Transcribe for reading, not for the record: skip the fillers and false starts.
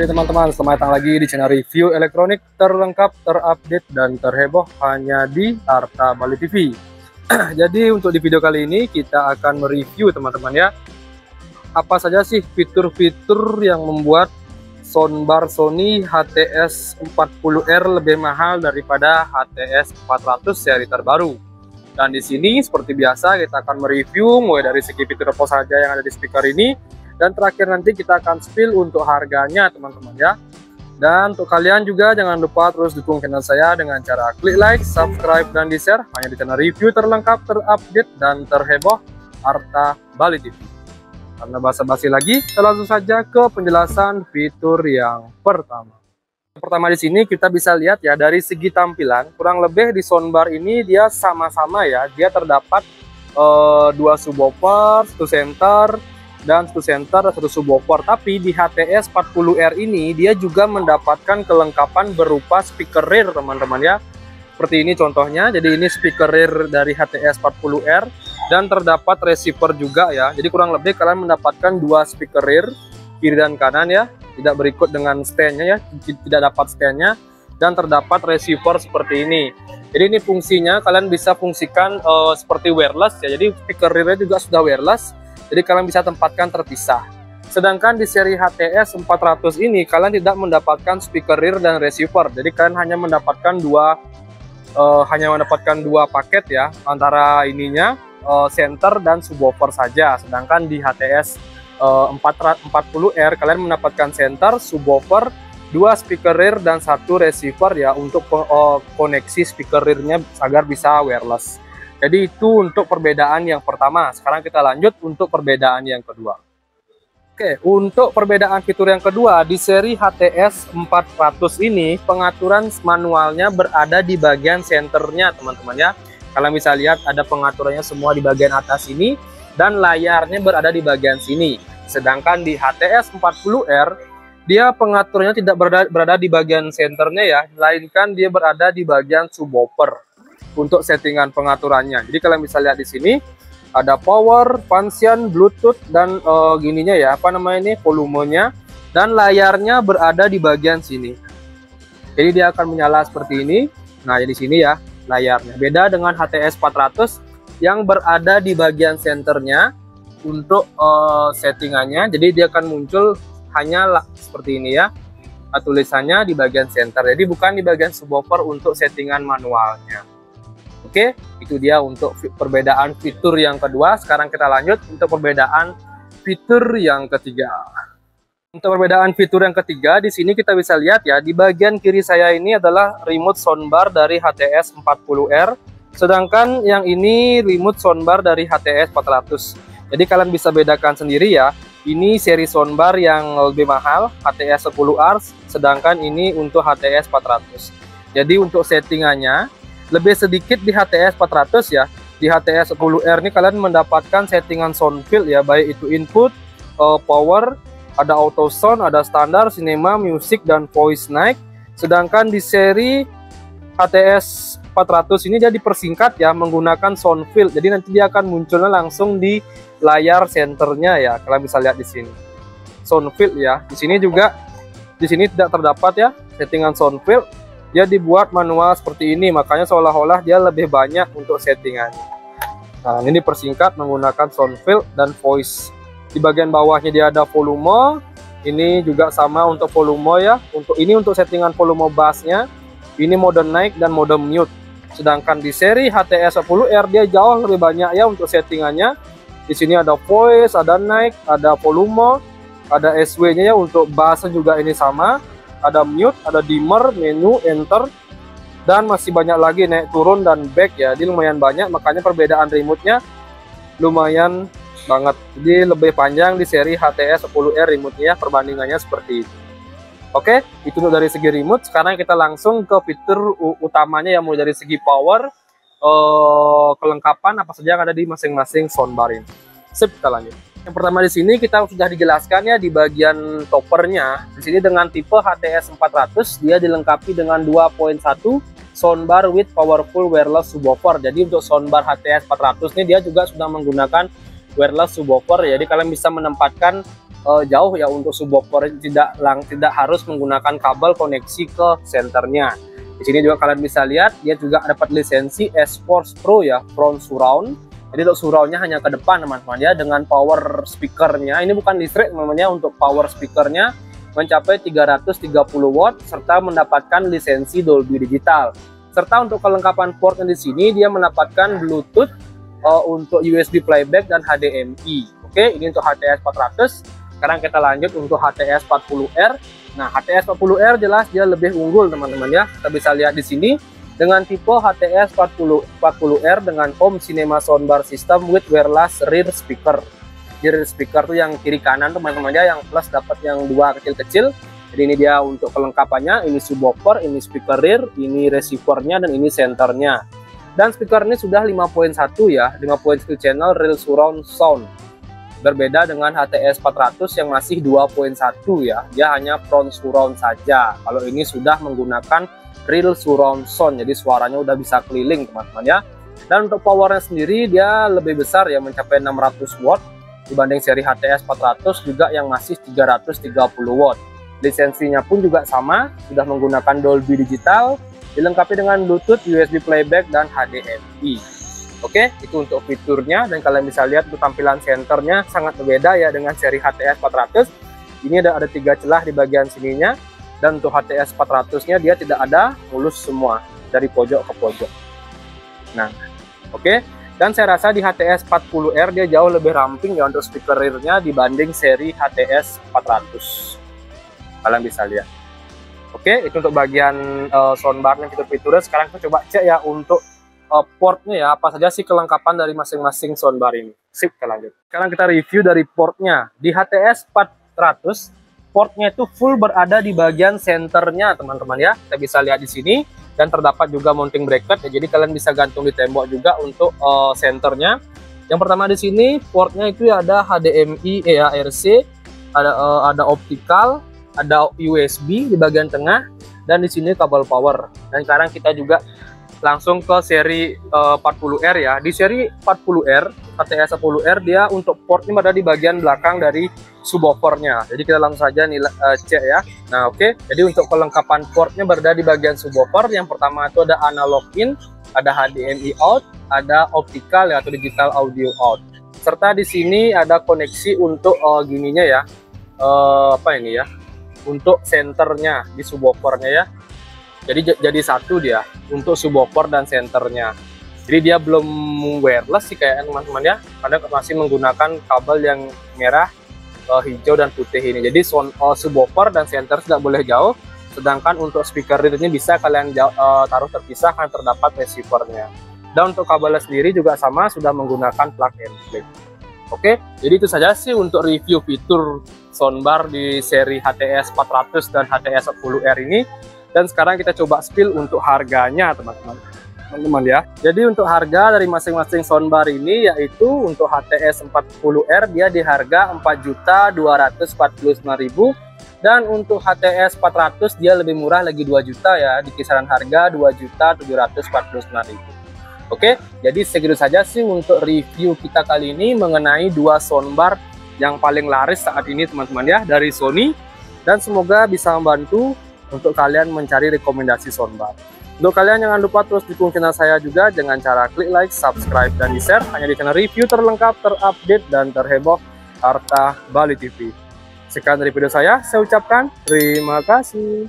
Oke teman-teman, selamat datang lagi di channel review elektronik terlengkap, terupdate, dan terheboh hanya di Arta Bali TV. Jadi untuk di video kali ini kita akan mereview teman-teman ya, apa saja sih fitur-fitur yang membuat soundbar Sony HTS40R lebih mahal daripada HTS400 seri terbaru. Dan di sini seperti biasa kita akan mereview mulai dari segi fitur apa saja yang ada di speaker ini. Dan terakhir nanti kita akan spill untuk harganya teman-teman ya. Dan untuk kalian juga jangan lupa terus dukung channel saya dengan cara klik like, subscribe, dan di share hanya di channel review terlengkap, terupdate, dan terheboh Arta Bali TV. Karena basa-basi lagi, kita langsung saja ke penjelasan fitur yang pertama. Pertama di sini kita bisa lihat ya, dari segi tampilan kurang lebih di soundbar ini dia sama-sama ya. Dia terdapat dua subwoofer, satu center, dan satu center, satu subwoofer. Tapi di HTS40R ini dia juga mendapatkan kelengkapan berupa speaker rear teman-teman ya. Seperti ini contohnya. Jadi ini speaker rear dari HTS40R dan terdapat receiver juga ya. Jadi kurang lebih kalian mendapatkan dua speaker rear kiri dan kanan ya. Tidak berikut dengan stand-nya ya, tidak dapat stand-nya, dan terdapat receiver seperti ini. Jadi ini fungsinya kalian bisa fungsikan seperti wireless ya. Jadi speaker rear-nya juga sudah wireless. Jadi kalian bisa tempatkan terpisah. Sedangkan di seri HTS 400 ini kalian tidak mendapatkan speaker rear dan receiver. Jadi kalian hanya mendapatkan dua paket ya, antara ininya center dan subwoofer saja. Sedangkan di HTS 440R kalian mendapatkan center, subwoofer, dua speaker rear dan satu receiver ya, untuk koneksi speaker rear-nya agar bisa wireless. Jadi itu untuk perbedaan yang pertama. Sekarang kita lanjut untuk perbedaan yang kedua. Oke, untuk perbedaan fitur yang kedua, di seri HTS 400 ini pengaturan manualnya berada di bagian senternya teman-teman ya. Kalian bisa lihat ada pengaturannya semua di bagian atas ini dan layarnya berada di bagian sini. Sedangkan di HTS 40R dia pengaturannya tidak berada di bagian senternya ya, melainkan dia berada di bagian subwoofer untuk settingan pengaturannya. Jadi kalian bisa lihat di sini ada power, function, bluetooth, dan gininya ya, apa namanya ini, volumenya, dan layarnya berada di bagian sini. Jadi dia akan menyala seperti ini. Nah di sini ya layarnya. Beda dengan HTS 400 yang berada di bagian senternya untuk settingannya. Jadi dia akan muncul hanya seperti ini ya, tulisannya di bagian center. Jadi bukan di bagian subwoofer untuk settingan manualnya. Oke, itu dia untuk perbedaan fitur yang kedua. Sekarang kita lanjut untuk perbedaan fitur yang ketiga. Untuk perbedaan fitur yang ketiga, di sini kita bisa lihat ya, di bagian kiri saya ini adalah remote soundbar dari HTS 40R, sedangkan yang ini remote soundbar dari HTS 400. Jadi kalian bisa bedakan sendiri ya. Ini seri soundbar yang lebih mahal, HTS 10R, sedangkan ini untuk HTS 400. Jadi untuk settingannya lebih sedikit di HTS 400 ya. Di HTS 10R ini kalian mendapatkan settingan sound field ya, baik itu input, power, ada auto sound, ada standar, cinema, music, dan voice naik. Sedangkan di seri HTS 400 ini dia dipersingkat ya menggunakan sound field. Jadi nanti dia akan munculnya langsung di layar senternya ya. Kalian bisa lihat di sini. Sound field ya. Di sini juga tidak terdapat ya settingan sound field. Dia dibuat manual seperti ini, makanya seolah-olah dia lebih banyak untuk settingannya. Nah, ini dipersingkat menggunakan sound field dan voice. Di bagian bawahnya dia ada volume. Ini juga sama untuk volume ya. Untuk settingan volume bassnya. Ini mode naik dan mode mute. Sedangkan di seri HTS 10R dia jauh lebih banyak ya untuk settingannya. Di sini ada voice, ada naik, ada volume, ada SW-nya ya, untuk bassnya juga ini sama. Ada mute, ada dimmer, menu, enter, dan masih banyak lagi naik turun dan back ya. Jadi lumayan banyak, makanya perbedaan remote-nya lumayan banget. Jadi lebih panjang di seri HTS 10R remote-nya, perbandingannya seperti itu. Oke, itu dari segi remote. Sekarang kita langsung ke fitur utamanya yang mulai dari segi power, kelengkapan apa saja yang ada di masing-masing soundbar ini. Sip, kita lanjut. Yang pertama di sini kita sudah dijelaskan ya di bagian toppernya. Di sini dengan tipe HTS 400 dia dilengkapi dengan 2.1 soundbar with powerful wireless subwoofer. Jadi untuk soundbar HTS 400 ini dia juga sudah menggunakan wireless subwoofer. Jadi kalian bisa menempatkan jauh ya untuk subwoofer, tidak harus menggunakan kabel koneksi ke senternya. Di sini juga kalian bisa lihat dia juga dapat lisensi S-Force Pro ya, front surround. Jadi untuk surroundnya hanya ke depan teman-teman ya, dengan power speakernya ini bukan listrik namanya, untuk power speakernya mencapai 330 watt serta mendapatkan lisensi Dolby Digital. Serta untuk kelengkapan portnya di sini dia mendapatkan Bluetooth untuk USB playback dan HDMI. Oke, ini untuk HTS 400. Sekarang kita lanjut untuk HTS 40R. Nah, HTS 40R jelas dia lebih unggul teman-teman ya. Kita bisa lihat di sini dengan tipe HTS 40R dengan Home Cinema Soundbar System with wireless rear speaker. Rear speaker tuh yang kiri kanan teman-teman ya, yang plus dapat yang dua kecil-kecil. Jadi ini dia untuk kelengkapannya, ini subwoofer, ini speaker rear, ini receivernya, dan ini senternya. Dan speaker ini sudah 5.1 ya, 5.1 channel real surround sound. Berbeda dengan HTS 400 yang masih 2.1 ya, dia hanya front surround saja. Kalau ini sudah menggunakan real surround sound, jadi suaranya udah bisa keliling teman-teman ya. Dan untuk powernya sendiri dia lebih besar ya, mencapai 600 watt dibanding seri HTS 400 juga yang masih 330 watt. Lisensinya pun juga sama, sudah menggunakan Dolby Digital, dilengkapi dengan Bluetooth, USB playback, dan HDMI. Oke, itu untuk fiturnya, dan kalian bisa lihat untuk tampilan senternya sangat berbeda ya dengan seri HTS 400. Ini ada 3 celah di bagian sininya, dan untuk HTS 400-nya dia tidak ada, mulus semua dari pojok ke pojok. Nah, oke. Dan saya rasa di HTS 40R dia jauh lebih ramping ya untuk speaker rear-nya dibanding seri HTS 400. Kalian bisa lihat. Oke, itu untuk bagian soundbar dan fitur-fiturnya. Sekarang kita coba cek ya untuk portnya ya, apa saja sih kelengkapan dari masing-masing soundbar ini. Sip, kita lanjut. Sekarang kita review dari portnya. Di HTS 400, portnya itu full berada di bagian senternya teman-teman ya. Kita bisa lihat di sini. Dan terdapat juga mounting bracket ya, jadi kalian bisa gantung di tembok juga untuk senternya. Yang pertama di sini portnya itu ya ada HDMI, ARC, ada optical, ada USB di bagian tengah, dan di sini kabel power. Dan sekarang kita juga langsung ke seri 40R ya. Di seri 40R, HTS 40R dia untuk portnya berada di bagian belakang dari subwoofernya. Jadi kita langsung saja nih cek ya. Nah, oke. Jadi untuk kelengkapan portnya berada di bagian subwoofer. Yang pertama itu ada analog in, ada HDMI out, ada optical ya, atau digital audio out. Serta di sini ada koneksi untuk gininya ya. Apa ini ya? Untuk senternya di subwoofernya ya. Jadi satu dia untuk subwoofer dan senternya. Jadi dia belum wireless sih kayak teman-teman ya, karena masih menggunakan kabel yang merah, hijau, dan putih ini. Jadi subwoofer dan center tidak boleh jauh, sedangkan untuk speaker ini bisa kalian taruh terpisah, kan terdapat receivernya. Dan untuk kabelnya sendiri juga sama, sudah menggunakan plug and play. Oke, jadi itu saja sih untuk review fitur soundbar di seri HTS 400 dan HTS 10R ini. Dan sekarang kita coba spill untuk harganya teman-teman ya. Jadi untuk harga dari masing-masing soundbar ini yaitu untuk HTS 40R dia di harga 4.245.000, dan untuk HTS 400 dia lebih murah lagi 2 juta ya, di kisaran harga 2.749.000. Oke, jadi segitu saja sih untuk review kita kali ini mengenai 2 soundbar yang paling laris saat ini teman-teman ya dari Sony, dan semoga bisa membantu untuk kalian mencari rekomendasi soundbar. Untuk kalian jangan lupa terus dukung channel saya juga dengan cara klik like, subscribe, dan di-share hanya di channel review terlengkap, terupdate, dan terheboh Harta Bali TV. Sekian dari video saya ucapkan terima kasih.